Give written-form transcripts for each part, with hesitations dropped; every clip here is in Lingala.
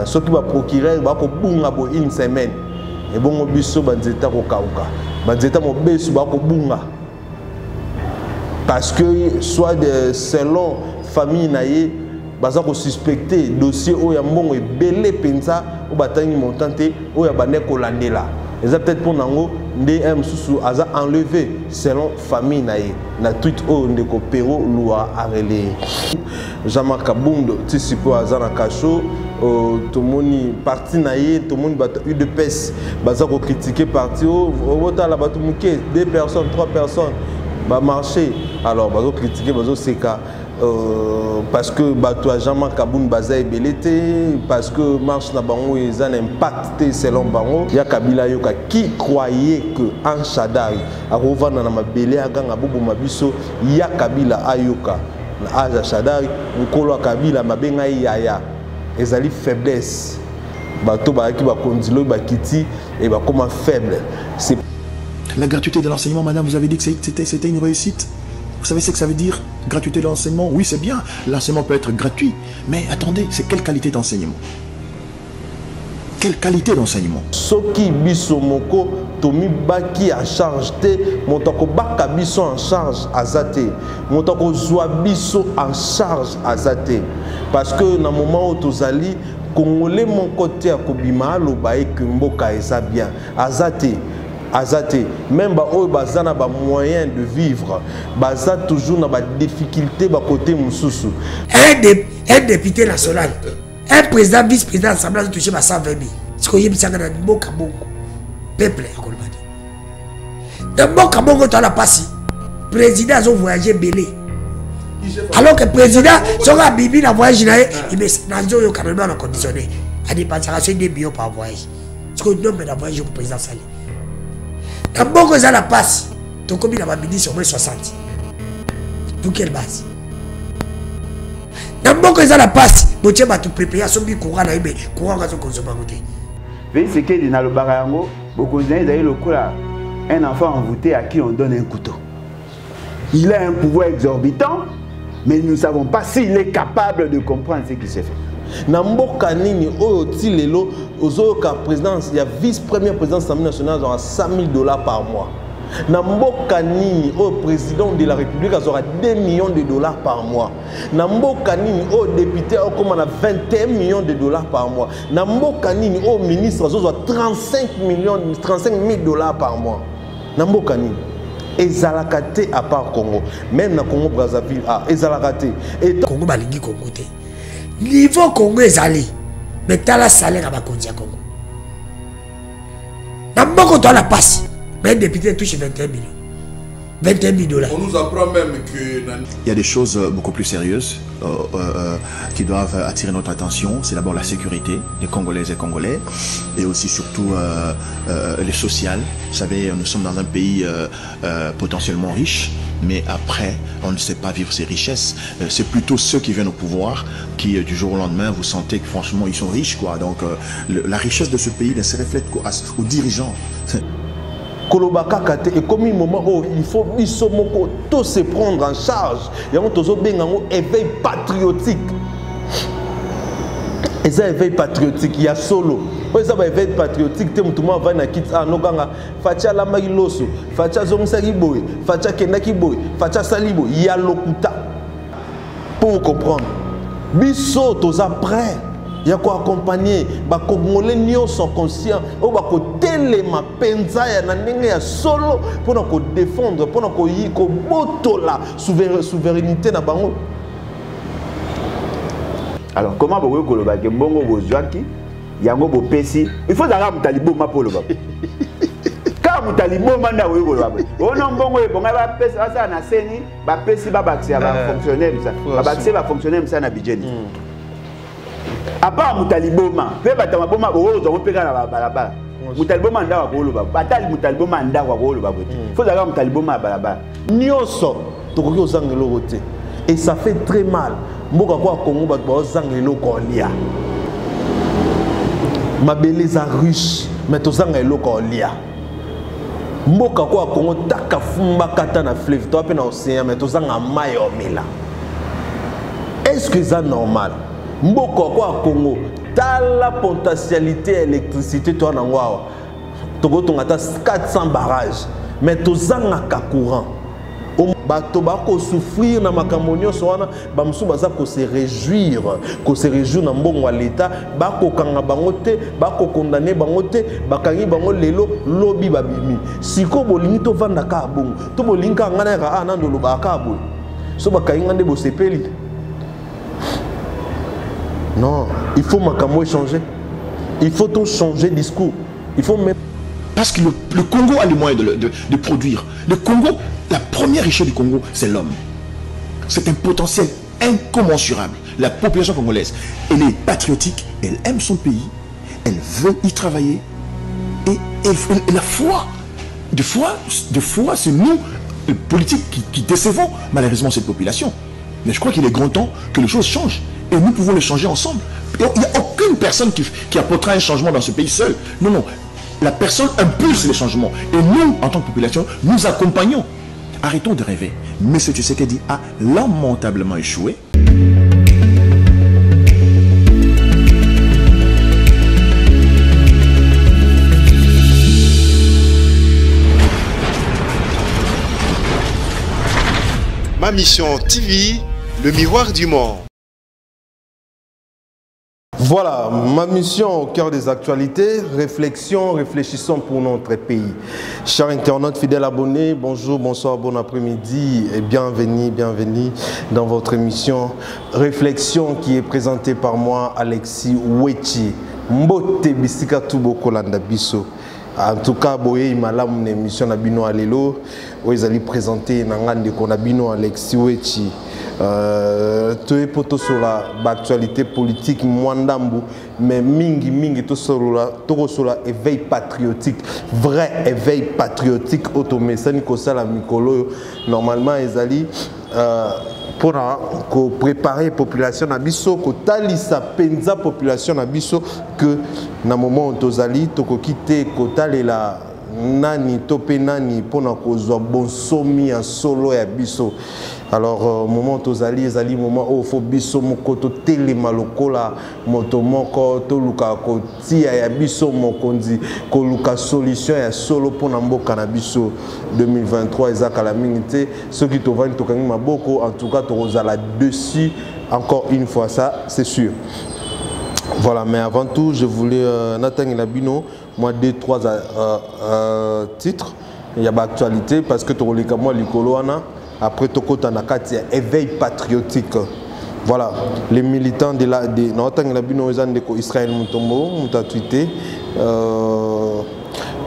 ceux qui va procurer va bunga pour une semaine et bon biso banzeta ko kauka banzeta mo besu ba ko bunga parce que soit selon famille naie baza ko suspecter dossier o ya mbongo ebele penza o batangi montante o ya bane ko landela eza peut-être pour nango nde msusu aza enlevé selon famille naie na tweet o ndeko pero loi arele Jean-Marc Kabundo tisipo aza na kasho tomoni parti naie tomoni bato UDPS baza ko critiquer parti o botala bato muke 2 personnes 3 personnes ba marché alors bazo critiquer bazo seka parce que bato à Jean-Marc Kaboun baza ebelete parce que marche na bango ils ont impact selon bango ya Kabila yoka qui croyait que en Shadari a revendre na mabele aganga bobo mabiso ya Kabila ayoka na aja Shadari nkolo Kabila mabenga yaya ezali faiblesse bato ba ki ba kondilo ba kiti et ba comme faible. C'est la gratuité de l'enseignement, madame, vous avez dit que c'était une réussite. Vous savez ce que ça veut dire? Gratuité de l'enseignement? Oui, c'est bien. L'enseignement peut être gratuit. Mais attendez, c'est quelle qualité d'enseignement? Quelle qualité d'enseignement? Soki biso moko tomi baki à charge te motako baka biso en charge azate motako zwa biso en charge azate parce que na moment où tozali congolais mon côté à kobima loba e que mboka eza bien azate azate même ba oyo bazana ba moyen de vivre baza toujours na ba difficulté ba côté mususu un député national un président vice-président de l'Assemblée touché par 120 000 ce que yebisa na mboka bongo peuple ya kolobani na mboka bongo to la pasi président a voyagé belé alors que président soka bibi na voyage na il na zo yo carrément na conditionné a dépassé des bio par voyage ce que nombre de voyage pour président Sali na mboka za la pasi to komi na ba ministre au moins 60 pour quelle base na mboka za la pasi botie ba tu préparer son bi courant na ibe courant ga zo consommer côté c'est que dans le barayango beaucoup un enfant envoûté à qui on donne un couteau. Il a un pouvoir exorbitant, mais nous ne savons pas s'il est capable de comprendre ce qui se fait. Namboka nini oyo tilelo ozoka présidence il y a vice-premier président de l'Assemblée nationale aura $100 000 par mois. Namboka nini au président de la République aura $2 millions par mois. Namboka nini au député comme on a $21 millions par mois. Namboka nini au ministre aura $35 000 par mois. Namboka nini ezalakate à part Congo, même na Congo Brazzaville ezalakate et Congo balingi Congo te. Niveau Congo ezali mais tala salaire à bakonzi ya Congo. Namboka to la passe. Mais le député touche 21 millions. $21 000. On nous apprend même que... Il y a des choses beaucoup plus sérieuses qui doivent attirer notre attention. C'est d'abord la sécurité des Congolaises et Congolais et aussi surtout les sociales. Vous savez, nous sommes dans un pays potentiellement riche, mais après, on ne sait pas vivre ces richesses. C'est plutôt ceux qui viennent au pouvoir qui, du jour au lendemain, vous sentez que franchement, ils sont riches, quoi. Donc, la richesse de ce pays se reflète aux dirigeants. Et comme un moment où il faut tout se prendre en charge, il y a un éveil patriotique. Et ça éveil patriotique, il y a solo. Il y a un éveil patriotique, tout le monde va na kit ah no ganga facha la magiloso, facha zongsa boy, facha kenaki boy, facha salibo, il y a lokuta. Pour comprendre. Biso tous après. Il y a quoi accompagner, les Congolais sont conscients, ils sont tellement pensa ya solo pour nous défendre, pour nous la souveraineté na bango. Alors comment vous voulez que mbongo bozwaki yango bo pesi, il faut d'ailleurs mutalibo ma pour le baba. Car mutalibo manda wo ko baba. Ono mbongo e bonga ba pesi asa na seni, ba pesi ba bakse ba fonctionnaire ça. Ba bakse ba fonctionnaire ça na budget. À part Moutaliboma, peu Batamaboma, on peut gagner la balaba. Moutaliboma nda wa koloba, batali Moutaliboma nda wa koloba. Faut d'ailleurs Moutaliboma balaba. Nyoso, tokoki ozangelo roté. Et ça fait très mal. Mboka kwa Congo ba ozangelo kolia. Mabele za riche, mais tozangelo kolia. Mboka kwa Congo taka fumba kata na fleuve, to pe na océan, mais tozanga mayo mela. Est-ce que c'est normal? Mboka kwa Congo la potentialité électricité toi na ngwa toko tongata 400 barrages mais tozanga ka courant bato bako souffrir na makamonio soana bamsu baza ko se réjouir na mbongo wa l'état bako kanga bango te bako condamner bango te bakangi bango lelo lobi babimi siko bolingi to vanda ka bongo to bolinga ngana ka anando lo baka boy so bakangi ngande bo sepeli. Non, il faut makamo changer. Il faut tout changer de discours. Il faut mettre... Parce que le Congo a les moyens de produire. Le Congo, la première richesse du Congo, c'est l'homme. C'est un potentiel incommensurable. La population congolaise, elle est patriotique, elle aime son pays, elle veut y travailler. Et la foi, de foi, c'est nous, les politiques, qui décevons malheureusement cette population. Mais je crois qu'il est grand temps que les choses changent. Et nous pouvons les changer ensemble. Il n'y a aucune personne qui apportera un changement dans ce pays seul. Non, non. La personne impulse les changements. Et nous, en tant que population, nous accompagnons. Arrêtons de rêver. M. Tshisekedi a lamentablement échoué. Ma mission TV, le miroir du monde. Voilà, ma mission au cœur des actualités, réfléchissons pour notre pays. Chers internautes, fidèles abonnés, bonjour, bonsoir, bon après-midi et bienvenue dans votre émission Réflexion qui est présentée par moi, Alexis Wechi. Mbote bisika tubo kolanda biso. En tout cas, boye malam une émission na bino alelo, où ils allaient présenter nangande ko na bino Alexis Wechi. Tu es poto sur l'actualité politique mwandambu mais mingi to sur la éveil patriotique, vrai éveil patriotique automesani ko sala mikolo normalement ezali pour préparer la population na biso ko talisa penza population na biso que na moment tozali toko kite ko talela nani topé nani pona kozwa bonsomi en solo ya biso. Alors moment tozali ezali moment où faut biso mokoto telema lokola moto moko to luka ko tia ya biso mokonzi ko luka solution ya solo pona mboka na biso 2023 ezaka la mingité ceux qui to vont tokangi maboko en tout cas to rozala dessus encore une fois ça c'est sûr. Voilà, mais avant tout, je voulais n'atteindre la bino, moi 2-3 titres, il y a l'actualité parce que tu as moi l'icoloana, après tu as éveil patriotique. Voilà, les militants de la Israël Mutombo, m'ont tweeté.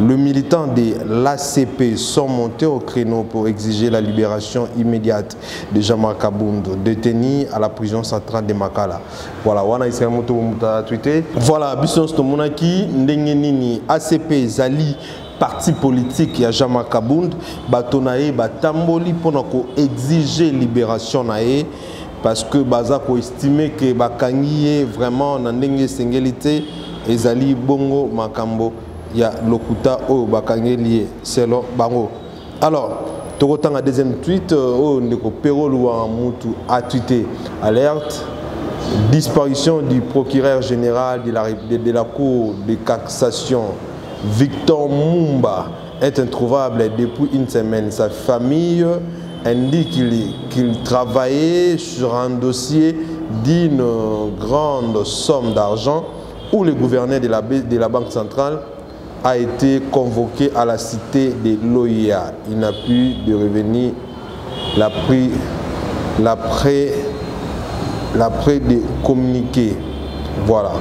Le militant de l'ACP sont montés au créneau pour exiger la libération immédiate de Jean-Marc Kabound, détenu à la prison centrale de Makala. Voilà, wana Israël Mutombo a tweeté. Voilà, Bisson Stomonaki, Ndengenini, ACP, Zali, parti politique, il y a Jean-Marc Kabound, Batonae, Batamboli pour exiger libération nae. Parce que Bazako estimé que Bakangi vraiment Nandenge Sengelite, Ezali Bongo Makambo. Il y a Lokuta au Bakangeli selon Bango. Alors, tu as un deuxième tweet, Pero Louamoutou a tweeté alerte, disparition du procureur général de la Cour de cassation, Victor Mumba, est introuvable depuis une semaine. Sa famille indique qu'il travaillait sur un dossier d'une grande somme d'argent où le gouverneur de la Banque centrale a été convoqué à la cité de l'OIA. Il n'a pu de revenir l'après de communiquer. Voilà.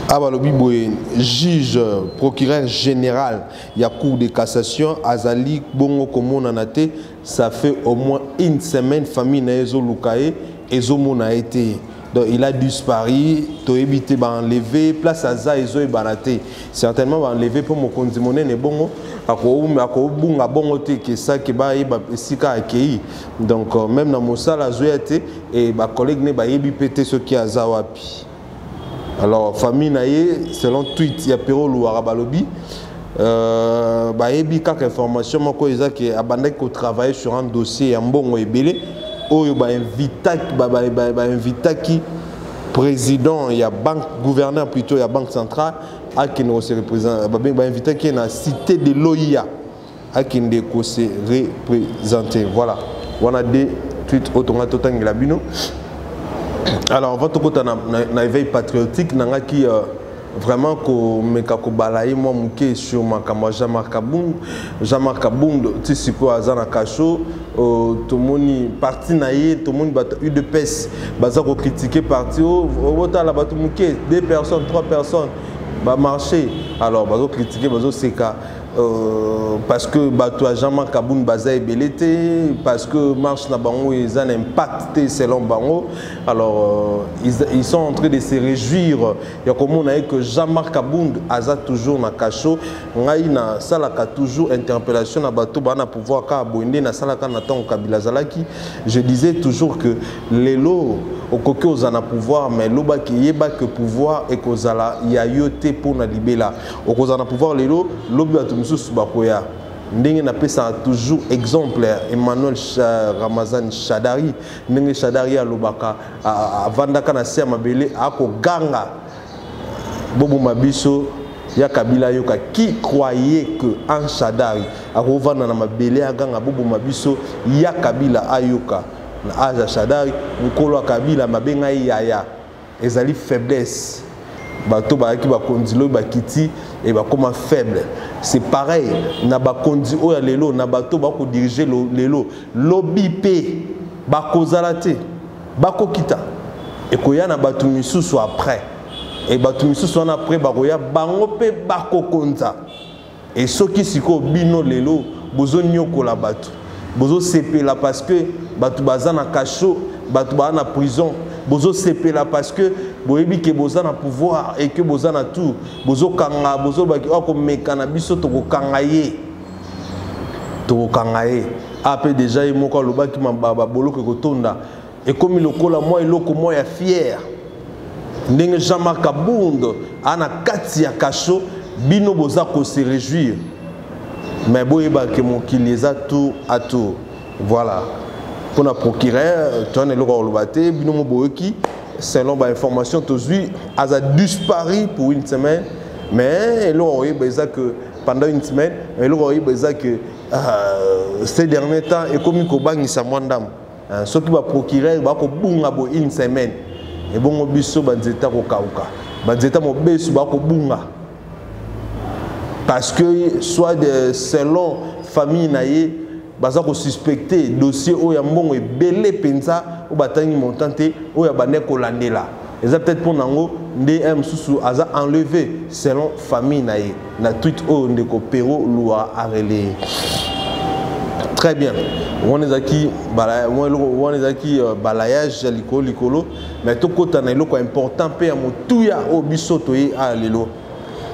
Abalobi Boye, juge, procureur général, il y a cour de cassation, Azali Bongo Komonanate, ça fait au moins une semaine, famille Naezo Lukae, Ezo Mona été. Donc il a disparu, to évité enlever, place à ça ils ont baraté. Certainement enlever pour mon condimone ne bongo, ako bunga bongo te que ça que ba sika akei. Donc même dans mon salle à zoyate et ba collègue ne ba yebi pété ce qui a zawapi. Alors famille naie selon tweet ya Pero Louara Balobi ba yebi quelques informations moko eza que abandé ko travailler sur un dossier en bongo ebele. oyo ba invita qui président il y a banque gouverneur plutôt il y a banque centrale a qui nous se représente ba invita qui na cité de l'OIA a qui nous se représenter voilà on a des tweets automatique la bino. Alors on va tout côté na éveil patriotique nanga qui vraiment ko meka ko balaye moi muke sur makama Jean-Marc Abound tu sais quoi azana kacho tout moni parti naie tout moni bat UDPS baza ko critiquer parti au la batu muke 2 personnes 3 personnes ba marcher alors bazo critiquer bazo seka parce que bato Jean-Marc Abound baza ebelete parce que marche na bango ils ont un impact selon bango alors ils sont en train de se réjouir ya comme on a que Jean-Marc Abound aza toujours na kacho ngai na salaka toujours interpellation na bato bana pouvoir ka bonde na salaka na temps Kabila zalaki je disais toujours que lelo okoki ozana pouvoir mais loba ki yeba que pouvoir et kozala ya yote pour na libela okozana pouvoir lelo lobi mususu bakoya ndenge na pesa toujours exemple Emmanuel Ramazani Shadari ndenge Shadari alobaka avandaka na se mabele ako ganga bobo mabiso ya Kabila yoka qui croyait que en Shadari akovanda na mabele aganga bobo mabiso ya Kabila ayoka na aza Shadari mukolo Kabila mabenga yaya ezali faiblesse bato ba ki ba kondilo ba kiti et ba comme faible c'est pareil na ba kondi o ya lelo na bato ba ko diriger lelo lobby pe ba kozalate ba ko kita et ko ya na bato misusu après et bato misusu na après ba ko ya bango pe ba ko konza et soki siko bino lelo bozo nyoko la bato bozo sepela parce que bato bazana kacho bato ba na prison bozo sepela parce que boyebi ke boza na pouvoir et que boza na tout bozo kanga bozo baki ko mekana biso to ko kangaye après déjà il moko lobaki mababa boloke ko tonda et comme lokola moi eloko moi ya fier ndenge Jean-Marc Abound ana kati ya kacho bino boza ko se réjouir mais boyeba ke mokili eza tout à tout voilà pour la procureur tu as le lobate bino mo boyoki selon l'information aujourd'hui a disparu pour une semaine mais que pendant une semaine que ces derniers temps et comme il bangisa mwandam ce qui va procurer va ko bunga bo une semaine et bon biso banzeta ko kauka banzeta mo besu ba ko bunga parce que soit de selon famille naie baza ko suspecter dossier o ya mbongo ebele penza o batangi montante o ya bane ko landela eza peut-être pour nango nde msusu aza enlevé selon famille naie na tweet o ndeko pero loi arele très bien on est aquí balayage likolo mais to kota na eloko important pe ya motuya o bisoto ye a lelo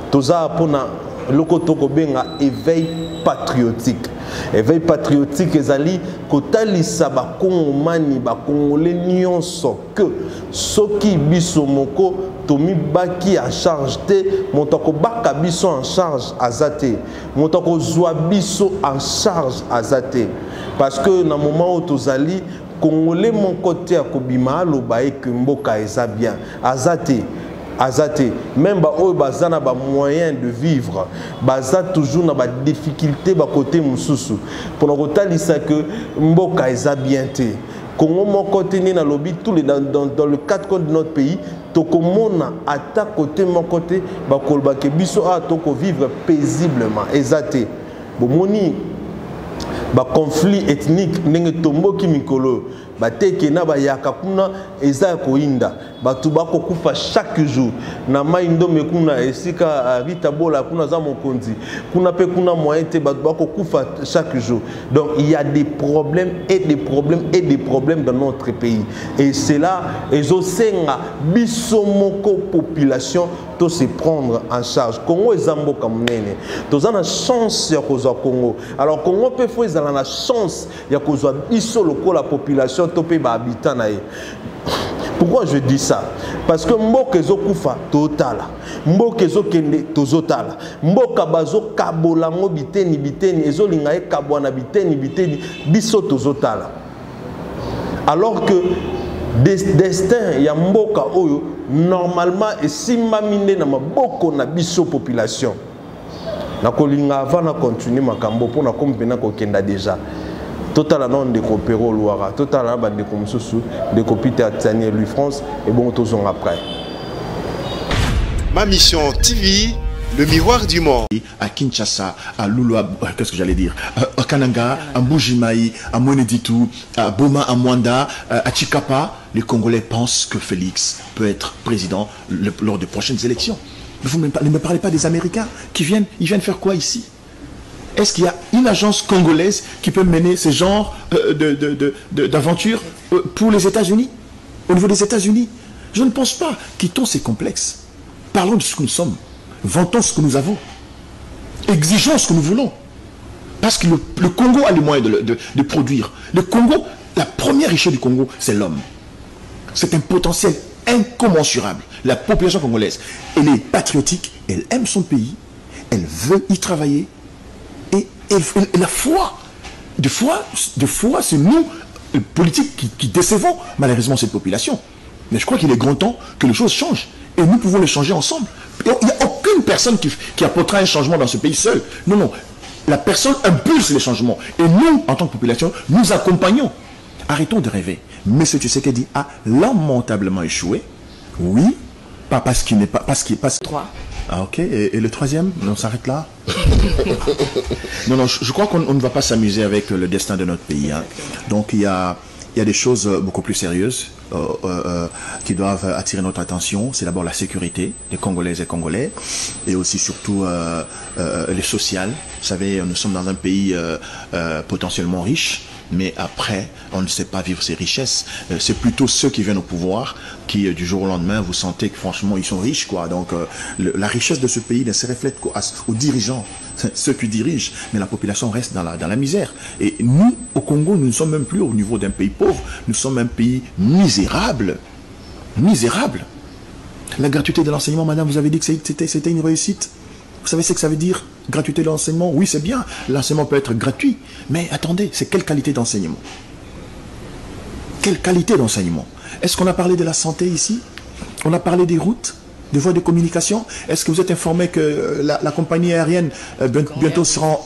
toza pona loko toko benga éveil patriotique. Éveil patriotique ezali kotalisa bakongomani bakongolais nyonso que soki biso moko tomi baki en charge te motako baka biso en charge azate motako zwa biso en charge azate parce que na moment où tozali congolais mon côté akobima aloba que mboka eza bien azate azate même ba oyo bazana ba moyen de vivre baza toujours na ba difficulté ba côté mususu pour kotalisa que mboka eza bien te Congo mon côté ni na lobby tous les dans le quatre coins de notre pays tokomona ata côté mon côté ba kolba ke biso a toko vivre paisiblement ezate bomoni ba conflit ethnique ndenge tomboki mikolo bateke na bayaka kuna eza koinda batu bako kufa chaque jour na maindo mekuna esika Rita Bola kuna za mokonzi kuna pe kuna moyente batu bako kufa chaque jour donc il y a des problèmes et des problèmes et des problèmes dans notre pays et c'est là ezosenga biso moko population to se prendre en charge Congo ezambo kamnene tozana chance ya kozwa Congo alors Congo pe fo ezala na chance ya kozwa biso loko la population topé ba habitant na ye. Pourquoi je dis ça? Parce que mboka ezokufa totala mboka ezokende tozotala mboka bazo kabolango biteni ezolinga e kabwana biteni biso tozotala alors que destin ya mboka oyo normalement esimba minde na maboko na biso population na kolinga avant na continuer makambo pour na kompena ko kenda déjà total non de coopérer Loira total na bande comme sosu de Peter Tanier Louis France et bon tous après. Ma mission TV, le miroir du monde. À Kinshasa, à Lulua, qu'est-ce que j'allais dire, à Kananga, à Mbujimaï, à Mweneditu, à Boma, à Mwanda, à Chikapa, les Congolais pensent que Félix peut être président lors des prochaines élections. Mais vous ne me parlez pas des Américains qui viennent, ils viennent faire quoi ici? Est-ce qu'il y a une agence congolaise qui peut mener ce genre d'aventure pour les États-Unis? Au niveau des États-Unis? Je ne pense pas. Quittons ces complexes. Parlons de ce que nous sommes. Vantons ce que nous avons. Exigeons ce que nous voulons. Parce que le Congo a les moyens de produire. Le Congo, la première richesse du Congo, c'est l'homme. C'est un potentiel incommensurable. La population congolaise, elle est patriotique, elle aime son pays, elle veut y travailler. Et la foi, de foi, c'est nous, politiques, qui décevons malheureusement cette population. Mais je crois qu'il est grand temps que les choses changent. Et nous pouvons les changer ensemble. Il n'y a aucune personne qui apportera un changement dans ce pays seul. Non, non. La personne impulse les changements. Et nous, en tant que population, nous accompagnons. Arrêtons de rêver. M. Tshisekedi a lamentablement échoué. Oui. Pas parce qu'il n'est pas... Parce qu'il passe 3. Ah ok. Et le troisième? On s'arrête là? Non, non. Je crois qu'on ne va pas s'amuser avec le destin de notre pays. Hein. Donc il y a des choses beaucoup plus sérieuses qui doivent attirer notre attention. C'est d'abord la sécurité des Congolaises et Congolais et aussi surtout les sociales. Vous savez, nous sommes dans un pays potentiellement riche, mais après, on ne sait pas vivre ces richesses. C'est plutôt ceux qui viennent au pouvoir qui, du jour au lendemain, vous sentez que franchement, ils sont riches, quoi. Donc, la richesse de ce pays ne se reflète qu'aux dirigeants, ceux qui dirigent, mais la population reste dans la misère. Et nous, au Congo, nous ne sommes même plus au niveau d'un pays pauvre, nous sommes un pays misérable. Misérable. La gratuité de l'enseignement, madame, vous avez dit que c'était une réussite. Vous savez ce que ça veut dire, gratuité de l'enseignement? Oui, c'est bien, l'enseignement peut être gratuit. Mais attendez, c'est quelle qualité d'enseignement? Quelle qualité d'enseignement? Est-ce qu'on a parlé de la santé ici? On a parlé des routes, des voies de communication? Est-ce que vous êtes informé que la compagnie aérienne bientôt sera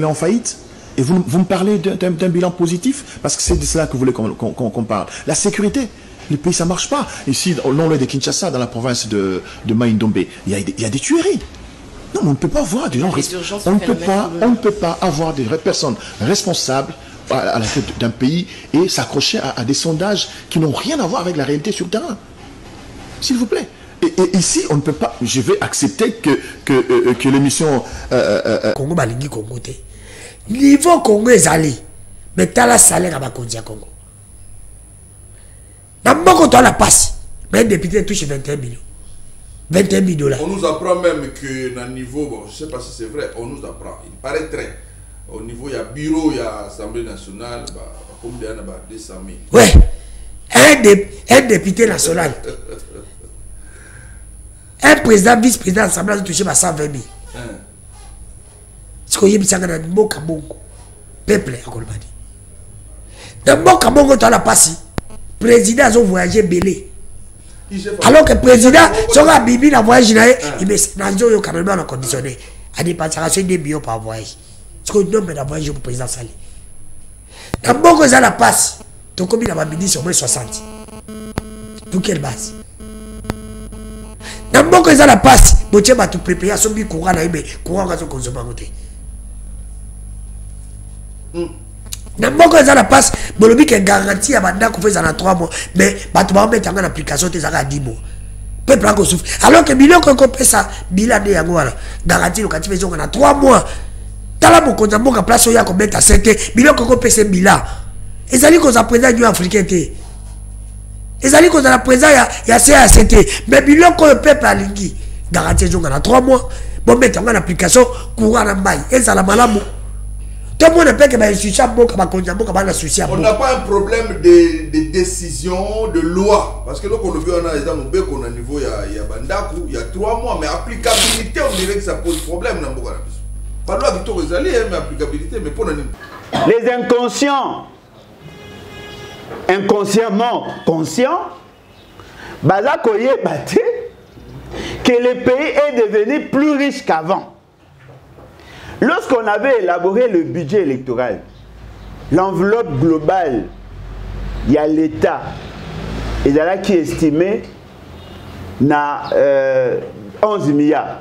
en faillite? Et vous me parlez d'un bilan positif? Parce que c'est de cela que vous voulez qu'on parle. La sécurité. Le pays, ça ne marche pas. Ici, au long de Kinshasa, dans la province de Maïndombe, il y a des tueries. Non, mais on ne peut pas avoir des gens... On ne peut pas avoir des personnes responsables à la tête d'un pays et s'accrocher à des sondages qui n'ont rien à voir avec la réalité sur le terrain. S'il vous plaît. Et ici, on ne peut pas... Je vais accepter que l'émission... Congo balingi Congo te. Niveau Congo est allé. Mais t'as la salaire à Bakondia Congo. D'abord, quand on la passe, mais un député touche 21 millions. 21 000 $. On nous apprend même que dans le niveau, bon, je ne sais pas si c'est vrai, on nous apprend. Il paraîtrait, au niveau, il y a bureau, il y a Assemblée nationale, comme il y a 200 000. Ouais, un député national. Un président, vice-président de l'Assemblée nationale touché 120 000. Ce qu'on y a dans le mot Kabongo, peuple à Kolmadi. Dans le mot Kabongo, tu as la passe. Président, ils ont voyagé belé. Alors que le président, si on a bibi dans le voyage, il met quand même conditionné. À des participations des millions par voyage. Ce qu'on nomme dans le voyage pour le président Salé. Dans le monde, ils ont la passe. Donc, comme il a ministre, au moins 60. Pour quelle base? Dans le monde, ils ont la passe. Bon, tu vas tout préparer à son courant, mais courant va se consommer à côté. Dans le monde, ils ont la passe. Bon, le qui est garanti à Banda qu'on fait dans 3 mois. Mais, tu vas mettre en application, tu as 10 mois. Peuple a souffre. Alors que million qu'on fait ça, bilan de Yangoala, garanti locatif, on a 3 mois. Dans la mon compte, mon place, il y a combien de 7 millions qu'on fait ce bilan. Et ça dit qu'on a présent à Africain. Et ça dit qu'on a présent il y a CACT. Mais million qu'on peuple à Lingui, garanti, on a 3 mois. Bon, mettre en application, courant en bail. Et ça la malamo. Tout le monde ne peut que on n'a pas un problème de décision, de loi. Parce que là, on a niveau, il y a Bandakou, il y a 3 mois, mais applicabilité, on dirait que ça pose problème. Pas loi Victor Ezali, mais applicabilité, mais pour les inconscients inconsciemment conscient, baza koyeba te que le pays est devenu plus riche qu'avant. Lorsqu'on avait élaboré le budget électoral, l'enveloppe globale, il y a l'État, et là qui estimait na 11 milliards.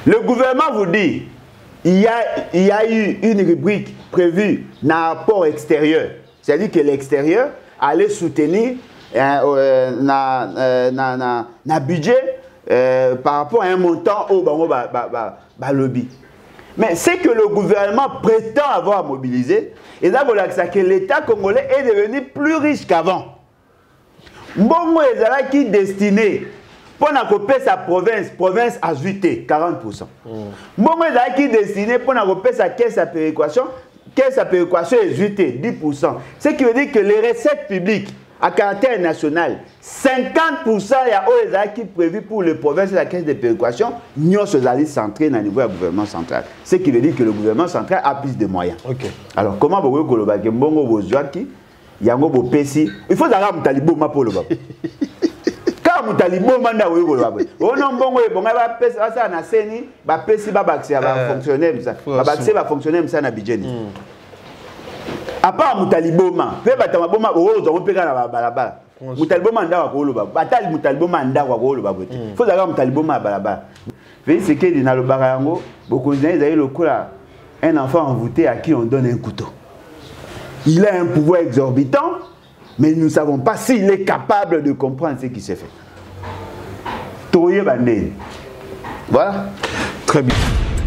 Le gouvernement vous dit, il y a eu une rubrique prévue dans rapport extérieur. C'est-à-dire que l'extérieur allait soutenir un budget par rapport à un montant au lobby. Mais c'est que le gouvernement prétend avoir mobilisé, et là, voilà que l'État congolais est devenu plus riche qu'avant. Mbongo ezala qui destiné pour n'accompagner sa province à 40%. Mbongo ezala qui destiné pour n'accompagner sa caisse à péréquation est 10%. Ce qui veut dire que les recettes publiques à caractère national, 50% y a qui prévu pour les provinces de la caisse de péréquation, nous sommes allés centrer dans le niveau du gouvernement central. Ce qui veut dire que le gouvernement central a plus de moyens. Okay. Alors comment vous voyez que Mbongo Bozouaki, Yango Bopesi, il faut d'ailleurs que Talibo m'a pour le bas. Quand Talibo m'a dit que le bas, on a Mbongo et Bonga va pesi ça na seni, va pesi va baxer va fonctionner ça, va baxer va fonctionner ça na budget. À part Moutaliboma, fait Batamaboma, on peut gagner la balaba. Moutaliboma nda wa koloba, batali Moutaliboma nda wa koloba. Faut d'ailleurs Moutaliboma balaba. Veillez ce qu'il dit dans le barayango, beaucoup de gens ils le coup là, un enfant envoûté à qui on donne un couteau. Il a un pouvoir exorbitant, mais nous ne savons pas s'il est capable de comprendre ce qui s'est fait. Toye Bandé. Voilà. Très bien.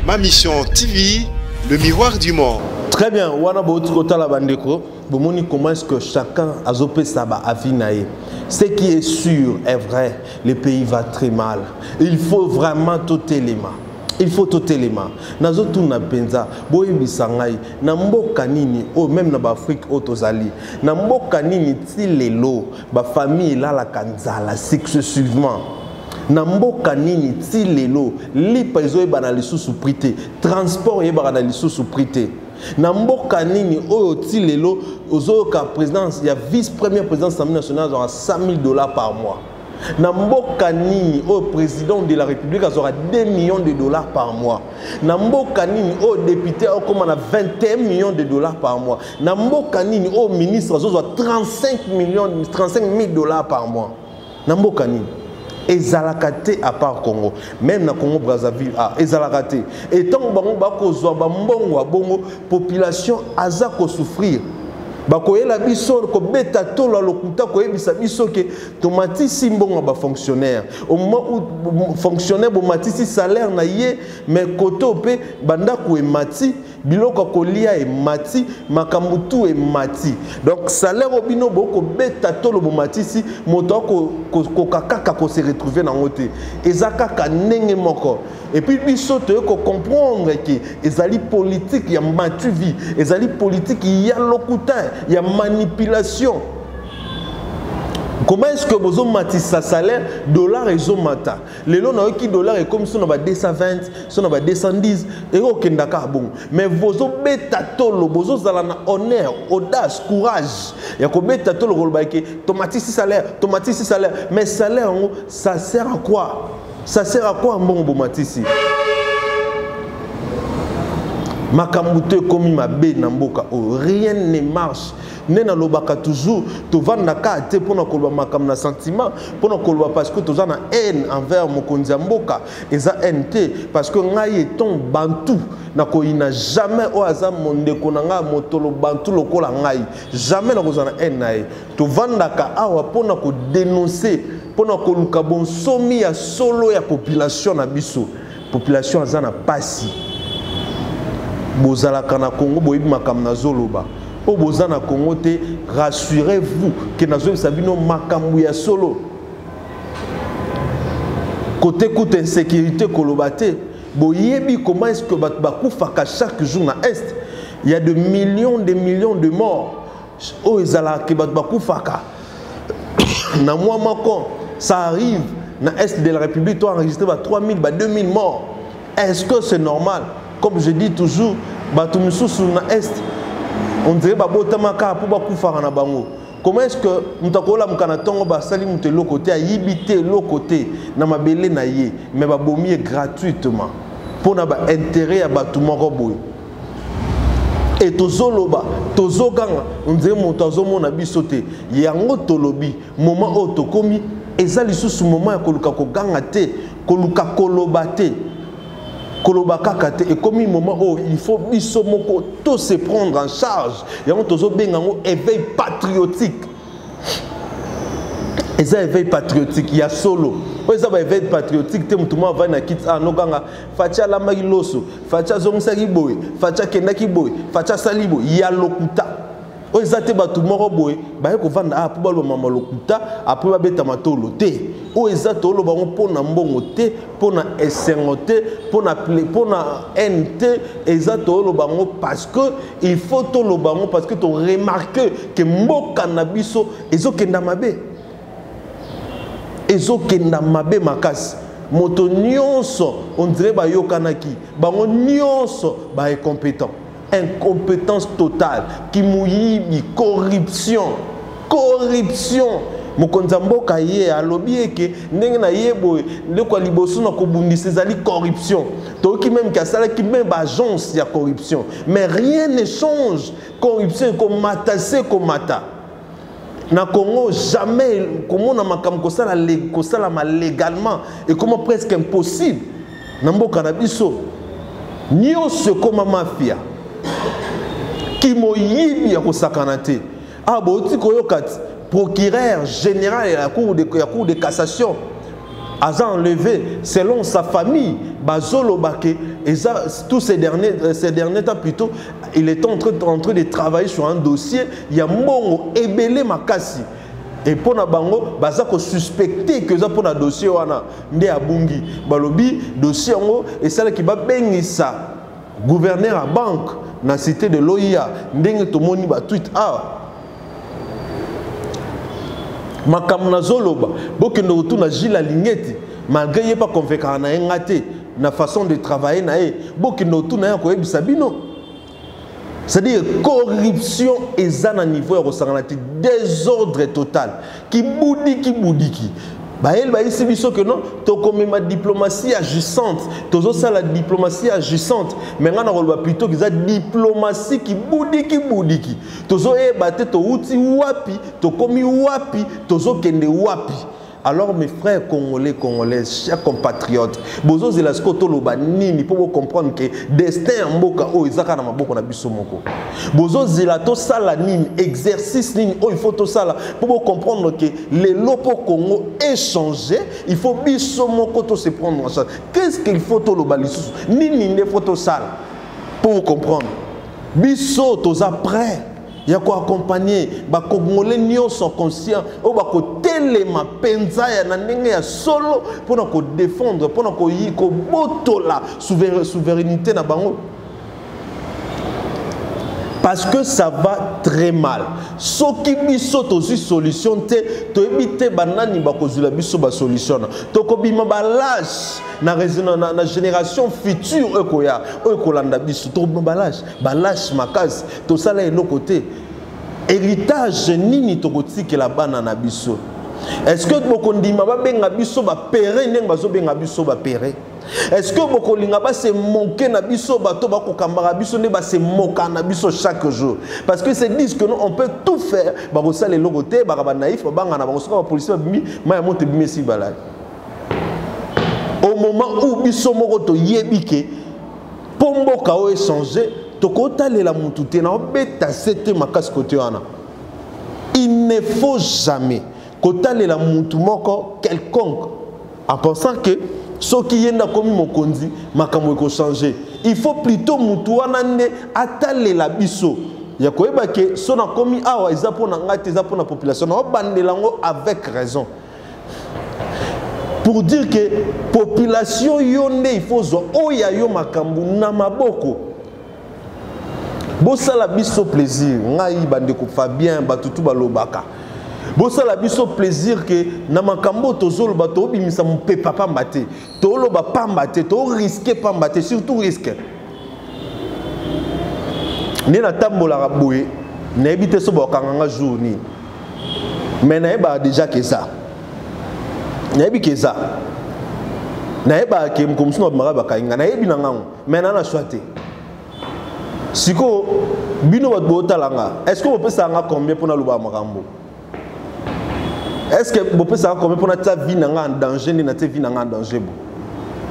Ma mission TV, le miroir du monde. Très bien, wana botukota la bandeko, bomoni comment est-ce que chacun a zopé saba afinaye. Ce qui est sûr est vrai, le pays va très mal. Il faut vraiment tout élément. Il faut tout élément. Nazo tuna penza, boye bisangai, na mboka nini, oh même na Afrique otozali, na mboka nini ti lelo, ba famille la la kanzala successivement. Na mboka nini ti lelo, lipa ezo ebana lisusu prité, transport ebana lisusu prité. Na mboka nini oyo ti lelo ozoka présidence, il y a vice-premier président de l'Assemblée nationale aura $100,000 par mois. Na mboka nini oyo président de la République aura $2 millions par mois. Na mboka nini oyo député okoma na $21 millions par mois. Na mboka nini oyo ministre azoza $35 000 par mois. Na mboka nini ezalakate à part Congo, même na Congo Brazzaville, ezalakate. Et tant que bako zoba mbongo wa bongo, population aza ko souffrir. Bakoyela biso ko beta tolo lokuta ko yebisa biso ke tomati simbongo ba fonctionnaire. Au moment où fonctionnaire bo matisi salaire na ye, mais koto pe banda ko emati biloko kolia e mati makamutu e mati. Donc salaire obino boko beta tolo bo matisi moto ko kakaka ko se retrouver na ngote. Ezaka ka nenge moko. Et puis biso te ko comprendre que ezali politique ya matuvi, ezali politique ya lokuta, ya manipulation. Comment est-ce que vous avez sa salaire dollar et zomata? Les lots qui dollar est comme si on a 220, si on a 210 et aucun d'accord bon. Mais vous avez bêta tolo, vous avez honneur, audace, courage. Il y a que bêta tolo golbaïke, tomati si salaire, mais salaire ça sert à quoi? Ça sert à quoi un bon bomatisi? Makamute comme ma bé namboka, rien ne marche. Nena lobaka toujours to vanda ka te pona kolba makam na sentiment pona kolba parce que to na haine envers mokonzi mboka eza NT parce que ngai ton bantu na ko ina jamais o aza monde konanga motolo bantu lokola ngai jamais na kozana haine nae to vanda ka awa pona ko dénoncer pona ko luka bon somi ya solo ya population na biso population azana pasi bozala kana Congo boyibi makam na zoloba. Au Bozana Congo, rassurez-vous que nous avons sabino makambuya solo. Côté coûte insécurité kolobate, boyebi comment est-ce que bakufaka chaque jour na est, il y a de millions de morts. Oh ezala ke bakufaka. Na moi makon, ça arrive na est de la République to enregistré 3000 2000 morts. Est-ce que c'est normal? Comme je dis toujours, batumususu na est On dirait babotama ka pour bakufara na bango. Comment est-ce que mutakola mkanatongo basali mute l'autre côté, yibité l'autre côté, na mabele na ye, mais babomi gratuitement pour na ba intérêt à batuma roboy. Et tozoloba, tozoganga, on dirait montazo mon abisote, yango tolobi, moment otokomi, ezali sous moment ya koluka ko ganga te, koluka koloba te. Et comme il moment où il faut tout se prendre en charge, il y a un éveil patriotique. Et ça éveil patriotique, il y a solo. Il y a un éveil patriotique, tout le monde va na kit ah no ganga, facha la magiloso, facha zongsa boy, facha kendaki boy, facha salibo, il y a lokuta. Oyo ezate bato moko boye baye kovanda a po baloba mama lokuta après babeta matolo te oyo ezate oloba ngo mpona mbongo te mpona esengo te mpona NT ezate oloba ngo parce que il faut toloba ngo parce que to remarque que mboka na biso ezokenda mabe makasi moto nyonso on dirait bayokanaki bango nyonso ba incompétent. Incompétence totale, qui mouille, corruption. Mokonza mboka ye alobi eke ndenge na yebo le kwa liboso na kobundisa ezali corruption. Toki même kasala ki même agence ya corruption. Mais rien ne change. Corruption comme mata. Na Congo jamais comment na makam kosala légalement et comment presque impossible. Na mboka na biso nyonso comme mafia. Qui moyibi ya kosakanate ah boti koyokati procureur général à la cour de cassation a enlevé selon sa famille bazolo bake et ça tous ces derniers temps plutôt il est en train de travailler sur un dossier il y a mbongo ebele makasi et pour na bango baza ko suspecter que ça pour na dossier wana nde abungi balobi dossier ngo et ça qui va bengisa gouverneur à banque na cité de l'OIA ndenge tomoni ba tweet makamna zoloba bokendo retourna Gilles Lingeti malgré il pas convaincant na ngate na façon de travailler na e bokendo retourna ya ko ebisa bino c'est-à-dire corruption eza na niveau ya kosanganati désordre total ki boudiki Baël va ici biso que non, to comme ma diplomatie agissante, tozo ça la diplomatie agissante, mais on a plutôt que ça diplomatie qui boudiki, tozo bate to uti wapi, to komi wapi, tozo kende wapi. Alors mes frères congolais, chers compatriotes, bozo zelasko to loba nini pour comprendre que destin mboka o izaka na maboko na biso moko. Bozo zelato sala nini exercice nini o il faut to sala pour comprendre que les lopo Congo est changé, il faut biso moko to se prendre en charge. Qu'est-ce qu'il faut to loba lisusu? Nini ne faut to sala pour comprendre. Biso to après il y a quoi accompagner ba congolais nyons sont conscients o ba ko telema penza ya na ndenge ya solo pour na ko défendre pour na ko yiko botola souveraineté na bango parce que ça va très mal soki biso tozi solution te to ebite banani ba kozula biso ba solution to ko bima ba lâche na génération future ekoya ekolanda biso to balage makasi to sala eno côté héritage nini to kotiki la bana na biso est-ce que bokondima ba benga biso ba pere ndenge bazo benga biso ba pere est-ce que bokolinga ba se moquer na biso bato ba kokambara biso ne ba se moka na biso chaque jour parce que c'est disent que nous on peut tout faire ba ko sala eloko te ba ba naïf ba banga na ba ko police bimi ma monte bimi si balai. Au moment où biso moko to yebike pombo kao échanger to kota lela mutu te na beta sete makasi côté wana il ne faut jamais kota lela mutu moko quelconque en pensant que ce qui yenda komi mokonzi makambo ko changer il faut plutôt mutu wana ne atalela biso ya koyeba ke so na komi awa eza pona ngati eza pona population na bandela ngo avec raison. Pour dire que la population yonde il faut oya yo makambu na maboko. Bosala biso plaisir, ngai bande ko Fabien batutu balobaka. Bosala biso plaisir que na makambo tozolo bato bimisa mpe papa mbate. To loba pamba te, to risquer pamba te, surtout risque. Ni na tambola boye, na ebite so ba kanganga jour ni. Mais na eba déjà que ça. Na ebi que ça. Na eba ke mkomsino ba kainga na ebi na ngango. Mais na choité. Siko bino wat botalanga. Est-ce que vous pouvez savoir combien pour na luba makambo? Est-ce que vous pouvez savoir combien pour na ta vie en danger ni na ta vie en danger?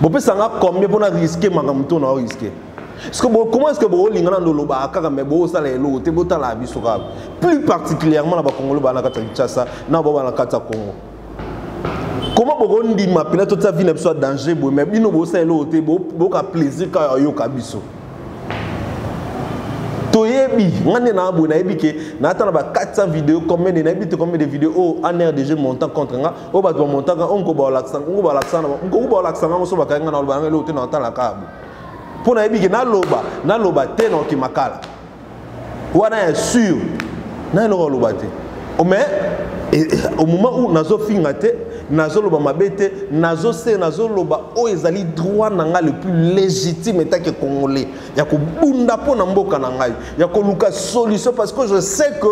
Vous pouvez savoir combien pour na risquer makamto na risquer? Comment est-ce que vous avez plus particulièrement dans le Congo, comment vous avez dit que toute sa vie n'est pas danger, mais vous avez plaisir quand vous avez plaisir. Toyebi, ngane na abu na ebi ke na ata na ba 400 vidéos combien de vidéos en RDG montant contre nga o ba montant on ko ba laksan mo so ba ka nga na ba ngelo te na ata la kabu pour na ebi ke na loba te na ki makala wana est sûr na lo loba te o mais au moment où nazo finga te nazo loba mabete nazo loba o ezali droit nanga le plus légitime état que congolais ya ko bunda pona mboka na ngai ya ko luka solution parce que je sais que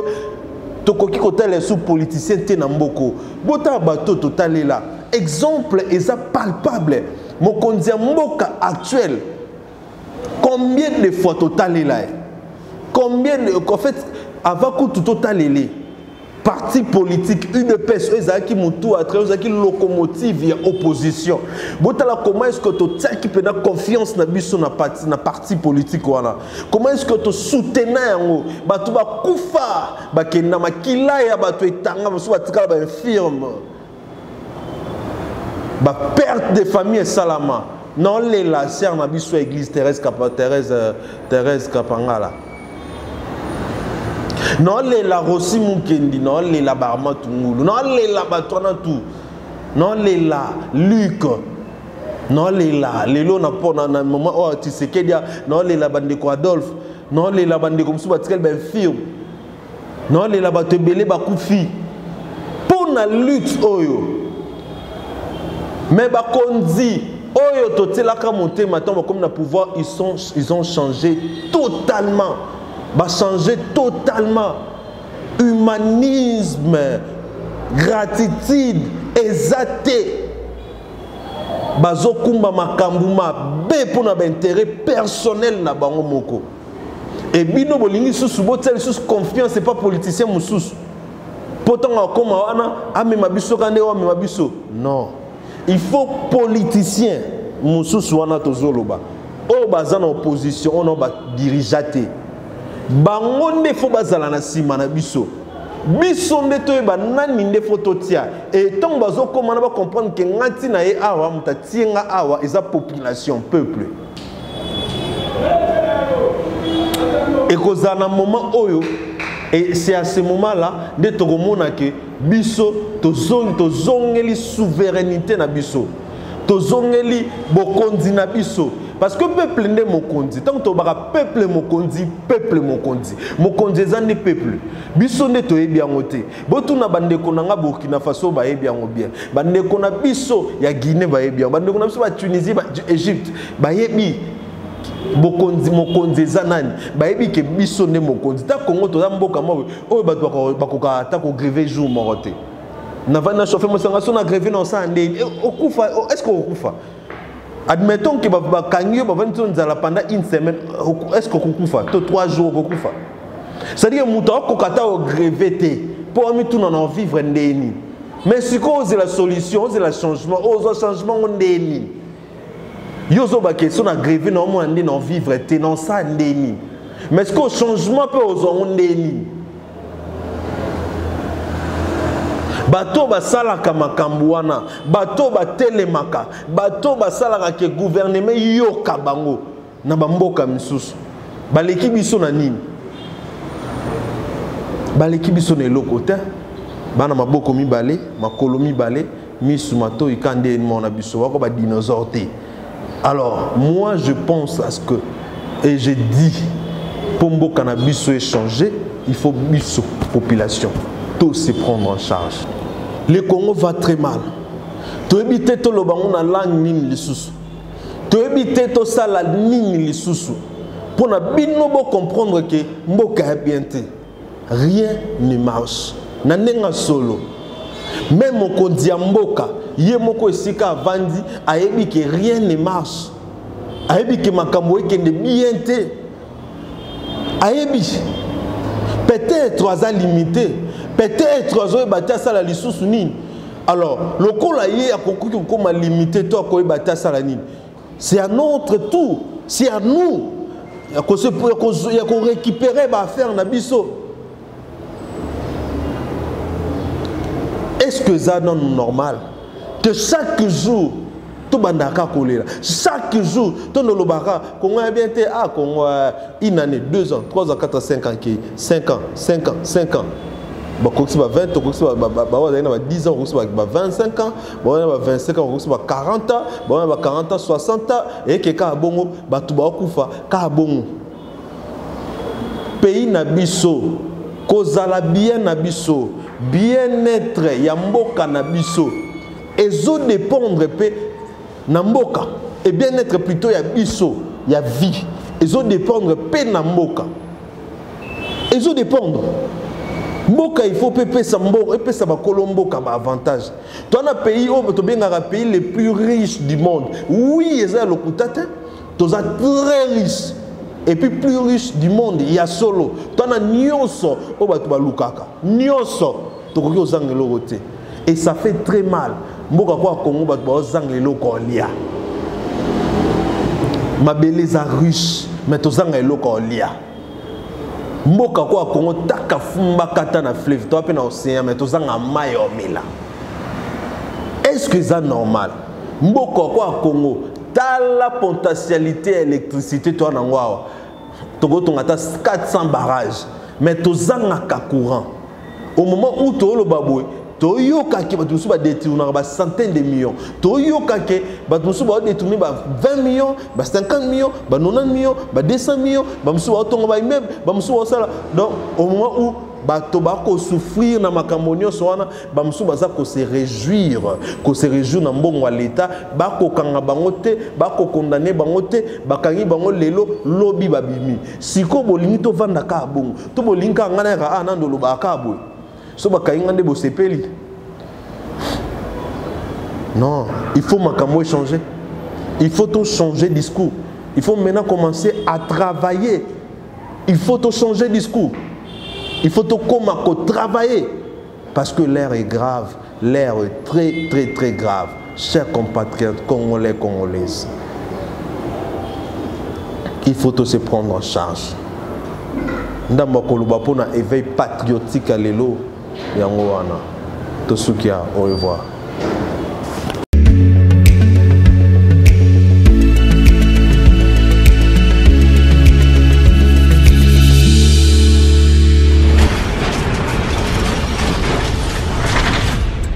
tokoki ko tele sous politicien te na mboko bota bato totalela exemple eza palpable mokonzi mboka actuel combien de fois totalela combien de en fait avant que tout totalele parti politique, une personne qui montou à travers qui locomotive et opposition. Comment est-ce que tu as qui peut confiance dans na parti politique wana? Comment est-ce que tu soutiens yango? Ba tu ba kufa ba kenda makila ya ba tu etanga musu ba tikala ba infirme. Ba perte de famille salama. Non les la sœur na biso église Thérèse Kapangala. Non les la Rossi Mukendi, non les la Barma Tungulu, non les la Batwana tout, non les la Luc, non les la Lelo na po na moment oh tu sais que dia non les la bande ko Adolphe, non les la bande comme sous batikal ben firme, non les la bate belé ba kufi. Pour na lutte oyo. Mais ba kondi oyo totela ka monter maintenant comme na pouvoir ils ont changé totalement. Va changer totalement. Humanisme, gratitude, exaté. Bazokumba makambuma be pour notre intérêt personnel na bango moko. Et bino bolingi sous botel sous confiance c'est pas politicien moussous. Pourtant comme wana ame mabiso kande o ame mabiso. Non. Il faut politicien moussous wana tozoloba. O bazana opposition on ba dirigeate. Bango ne faut bazala na sima na biso biso ndeto ba nani nde photo tia et tant bazo comment na ba comprendre que ngati na ye awa mutati nga awa eza population peuple et koza na moment oyo et c'est à ce moment là de tokomona que biso tozongeli souveraineté na biso tozongeli bokondi na biso. Parce que le peuple n'est mokondi. Tant que tu as peuple mokondi, mokondi est peuple. Biso ne to bien moté. Botu na bande konanga Burkina Faso ba bien bien. Bande kona biso ya Guinée ba bien. Bande kona biso ba Tunisie ba Égypte ba yebi. Mokondi zanani. Ba yebi ke biso ne mokondi. Ta Congo to mboka mo o ba koka ta ko grever jour moroté. Na va na chauffer mo sanga so na grever na sa ndé. Okufa est-ce que okufa? Admettons que pendant une semaine, est-ce qu'on kufa? 3 jours qu'on kufa. C'est-à-dire que mouton kokata au grévé pour nous tout en vivre ndeni. Mais si qu'on ose la solution, ose le changement, ose changement ndeni. Yozo ba question na grévé non mo ndeni en vivre té non ça ndeni. Mais est-ce que changement peut ose ndeni? Bato basalaka makambo wana bato batelemaka bato basalaka ke gouvernement yoka bango na bamboka misusu baleki biso na nini baleki biso na eloko te bana maboko mibale makolo mibale misu mato ikande mona biso wako ba dinosaure te. Alors moi je pense à ce que et je dis pour mboka na biso échanger il faut biso population tout se prendre en charge. Le Congo va très mal. Tu habites tout le bango na langue nini lisusu. Tu habites tout ça la nini lisusu. Pour na bino bo comprendre que mboka est bien te. Rien ne marche. Nanenga solo. Même au kondi mboka, yé moko esika vandi ayebi que rien ne marche. Ayebi que makambo ekende bien te. Ayebi. Peut-être oza limité. Peut-être oza bata sala lisusu nini. Alors, le col aïe a conclu qu'on limité toi à bata sala nini. C'est à notre tour. C'est à nous. Il y a qu'on récupérer ma affaire nabiso. Est-ce que ça non normal que chaque jour tout bandaka kolera chaque jour tout le lobaka qu'on a bien été qu'on une année 2 ans 3 ans 4 ans 5 ans 5 ans bah quand c'est 20 quand c'est 10 ans quand c'est 25 ans bah 25 ans quand c'est 40 ans bah 40 ans 60 ans et que ka bongo bah tout ba kufa ka bongo pays na biso kozala bien na biso bien-être ya mboka na biso ezo dépendre pe na mboka et bien-être plutôt ya biso ya vie ezo dépendre pe na mboka ezo dépendre mboka il faut pepe sa mboka et pe sa bakolo mboka ba avantage toi na pays au to benga pays les plus riches du monde oui eza lokutate toza très riche et puis plus riche du monde il y a solo toi na nyonso o batu ba lukaka nyonso to ko zangelo roté et ça fait très mal mboka kwa Congo batu ba zangelo ko lia mabele za riche mais to zangelo ko lia mboka kwa Congo taka fumba kata na fleuve to pe na océan mais to zanga mai omela est-ce que ça normal mboka kwa Congo la potentialité électricité toi na ngwa togo tongata 400 barrages mais tozanga ka courant au moment où to lo babwe to yoka ki batu su ba détourner ba centaines de millions to yoka ke batu su ba détourner ba 20 millions ba 50 millions ba 90 millions ba 200 millions ba musu ba tonga ba immeuble ba musu ba sala donc au moment où bato bako souffrir na makambo soana ba musu baza ko se réjouir na mbongo wa l'état bako kanga bango te bako condamner bango te bakangi bango lelo lobi babimi siko bolingi to vanda ka bongo to bolinga ngana ra anando lo baka boy so bakangi ngande bo sepeli non il faut makambo changer il faut tout changer discours il faut maintenant commencer à travailler il faut tout changer discours. Il faut travailler parce que l'air est grave, l'air est très très très grave. Chers compatriotes congolais, congolaises, il faut se prendre en charge. Ndamba koluba pona éveil patriotique à l'élo yango wana. Tosukia, au revoir.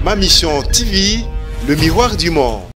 Ma mission TV, le miroir du monde.